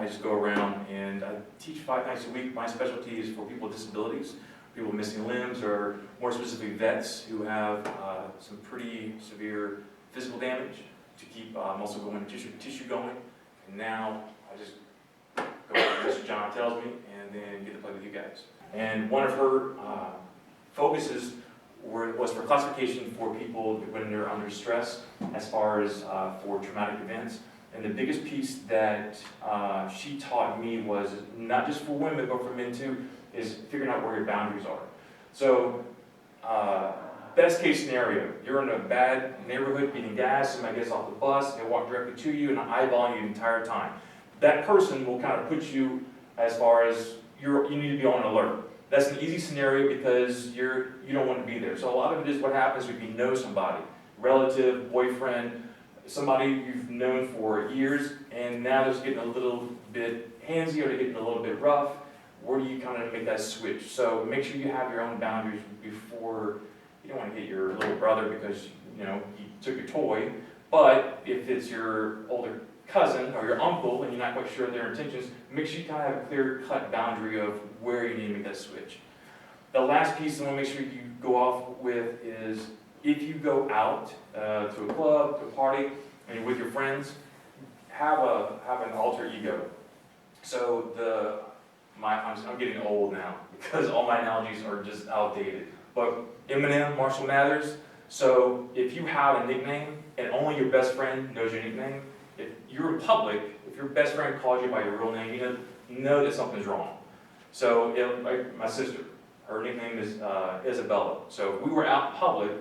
I just go around and I teach 5 nights a week. My specialty is for people with disabilities, people missing limbs, or more specifically vets who have some pretty severe physical damage to keep muscle going, tissue going. And now I just go where Mr. John tells me and then get to play with you guys. And one of her focuses was for classification for people when they're under stress as far as for traumatic events. And the biggest piece that she taught me was not just for women but for men too, is figuring out where your boundaries are. So best case scenario, you're in a bad neighborhood beating gas, somebody gets off the bus, they walk directly to you and eyeballing you the entire time. That person will kind of put you as far as you need to be on alert. That's an easy scenario because you don't want to be there. So a lot of it is what happens if you know somebody, relative, boyfriend, somebody you've known for years, and now they're getting a little bit handsy or they're getting a little bit rough. Where do you kind of make that switch? So make sure you have your own boundaries before. You don't want to hit your little brother because he took your toy. But if it's your older cousin or your uncle and you're not quite sure of their intentions, make sure you kind of have a clear-cut boundary of where you need to make that switch. The last piece I want to make sure you go off with is if you go out to a club, to a party, and you're with your friends, have an alter ego. So I'm getting old now because all my analogies are just outdated. But Eminem, Marshall Mathers. So if you have a nickname and only your best friend knows your nickname, if you're in public, if your best friend calls you by your real name, you know that something's wrong. So like my sister, her nickname is Isabella. So if we were out in public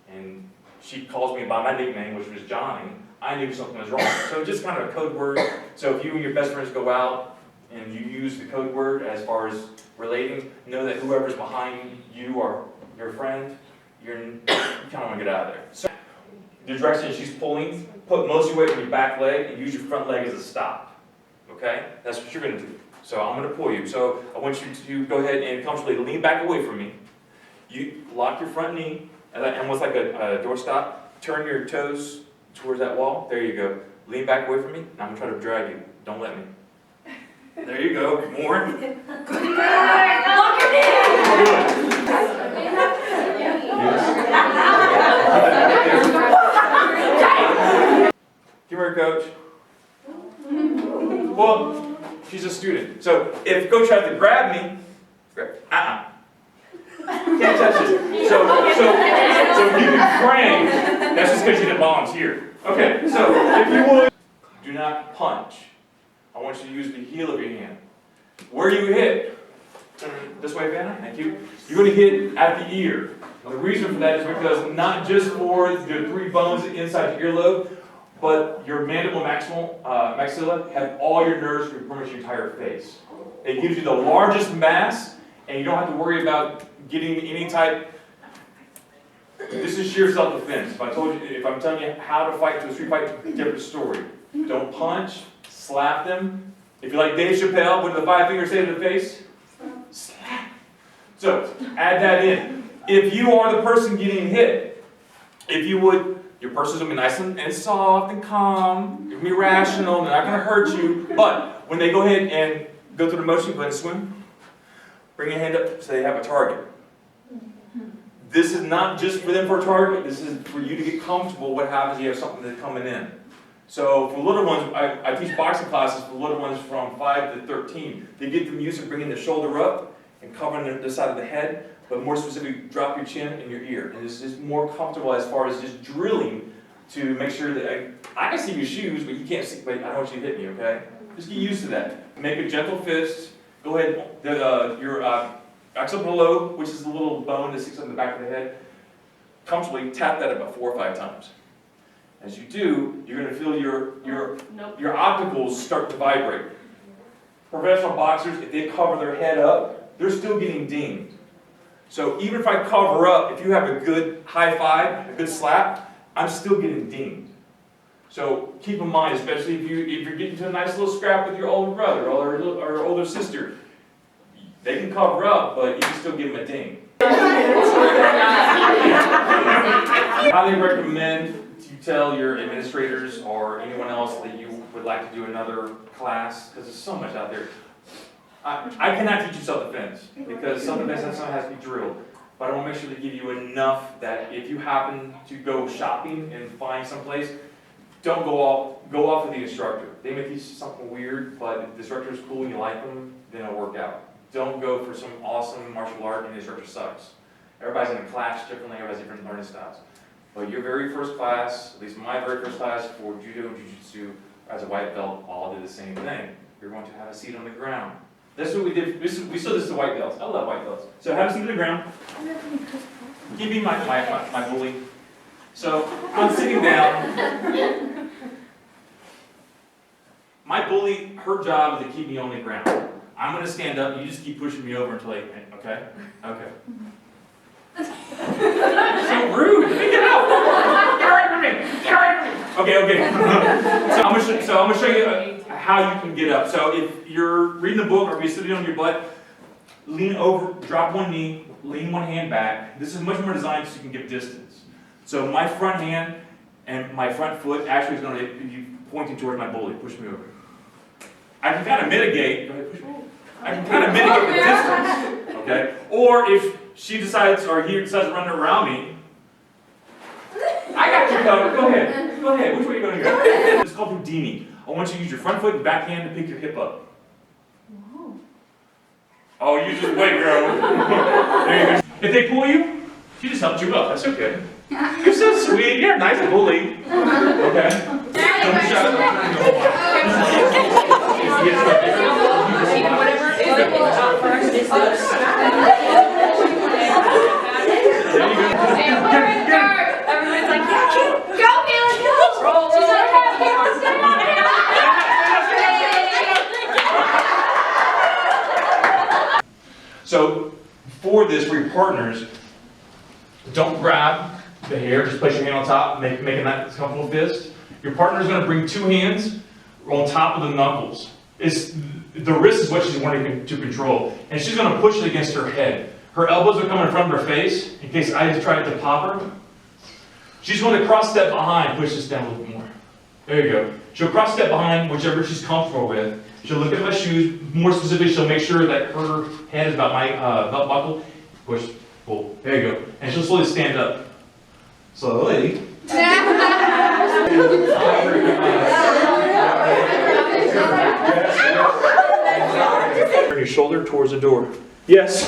and she calls me by my nickname, which was Johnny, I knew something was wrong. So just kind of a code word. So if you and your best friends go out and you use the code word as far as relating, know that whoever's behind you or your friend, you kind of want to get out of there. So the direction she's pulling, put most of your weight on your back leg and use your front leg as a stop. Okay? That's what you're going to do. So I'm going to pull you. So I want you to go ahead and comfortably lean back away from me. You lock your front knee, and almost like a doorstop. Turn your toes towards that wall. There you go. Lean back away from me. Now I'm going to try to drag you. Don't let me. There you go. More. Good. Lock your knee. Give her a coach. Well, she's a student. So if coach tries to grab me, can't touch it. So you can frame. That's just because you didn't volunteer. Okay, so if you would, do not punch. I want you to use the heel of your hand. Where you hit, this way, Vanna, thank you. You're going to hit at the ear. And the reason for that is because not just for the 3 bones inside your earlobe, but your mandible maxilla have all your nerves for pretty much your entire face. It gives you the largest mass, and you don't have to worry about getting any type. This is sheer self-defense. If I'm telling you how to fight to a street fight, different story. Don't punch, slap them. If you're like Dave Chappelle, with the 5 fingers say to the face, slap. So add that in. If you are the person getting hit, if you would, your person's going to be nice and soft and calm. You're going to be rational. They're not going to hurt you. But when they go ahead and go through the motion, go ahead and swim. Bring your hand up so they have a target. This is not just for them for a target. This is for you to get comfortable what happens if you have something that's coming in. So for little ones, I teach boxing classes for little ones from 5 to 13. They get them used to bringing the shoulder up and covering the side of the head, but more specifically, drop your chin and your ear. And this is more comfortable as far as just drilling to make sure that I can see your shoes, but you can't see. But I don't want you to hit me, okay? Just get used to that. Make a gentle fist. Go ahead. Your occipital lobe, which is the little bone that sticks on the back of the head, comfortably tap that about 4 or 5 times. As you do, you're going to feel your opticals start to vibrate. Professional boxers, if they cover their head up, they're still getting dinged. So even if I cover up, if you have a good high five, a good slap, I'm still getting dinged. So keep in mind, especially if you're getting to a nice little scrap with your older brother or older sister, they can cover up, but you can still give them a ding. I highly recommend you tell your administrators or anyone else that you would like to do another class, because there's so much out there. I cannot teach you self-defense, because self-defense has to be drilled. But I want to make sure to give you enough that if you happen to go shopping and find someplace, don't go off with the instructor. They may teach you something weird, but if the instructor is cool and you like them, then it'll work out. Don't go for some awesome martial art and the instructor sucks. Everybody's going to clash differently, everybody's different learning styles. But your very first class, at least my very first class for Judo and Jiu-Jitsu as a white belt, all did the same thing. You're going to have a seat on the ground. That's what we did. We still this to white belts. I love white belts. So have a seat on the ground. Give me my bully. So I'm sitting down. My bully, her job is to keep me on the ground. I'm going to stand up. You just keep pushing me over until I, okay? Okay. So rude. Get out. Get away from me. Get away from me. Okay. So I'm going to show you how you can get up. So if you're reading the book or if you're sitting on your butt, lean over, drop one knee, lean one hand back. This is much more designed so you can give distance. So my front hand and my front foot actually is going to be pointing towards my bully. Push me over. I can kind of mitigate. Go ahead, push me over. I can kind of mitigate the distance. Okay? Or if she decides or he decides to run around me, I got you covered. Go ahead. Go ahead. Which way are you going to go? It's called Houdini. I want you to use your front foot and back hand to pick your hip up. Whoa. Oh, you just wait, girl. There you go. If they pull you, she just helped you up. That's okay. You're so sweet. You're a nice bully. Okay. Don't shut up. Whatever it is, it will out first. It's everyone's like, yeah, go, Kayla, go. She's like, so, for this, for your partners, don't grab the hair, just place your hand on top, making that comfortable fist. Your partner's going to bring two hands on top of the knuckles. The wrist is what she's wanting to control, and she's going to push it against her head. Her elbows are coming in front of her face, in case I try to pop her. She's going to cross step behind, push this down a little bit more. There you go. She'll cross step behind, whichever she's comfortable with. She'll look at my shoes. More specifically, she'll make sure that her head is about my belt buckle. Push, pull. There you go. And she'll slowly stand up. Slowly. Turn your shoulder towards the door. Yes.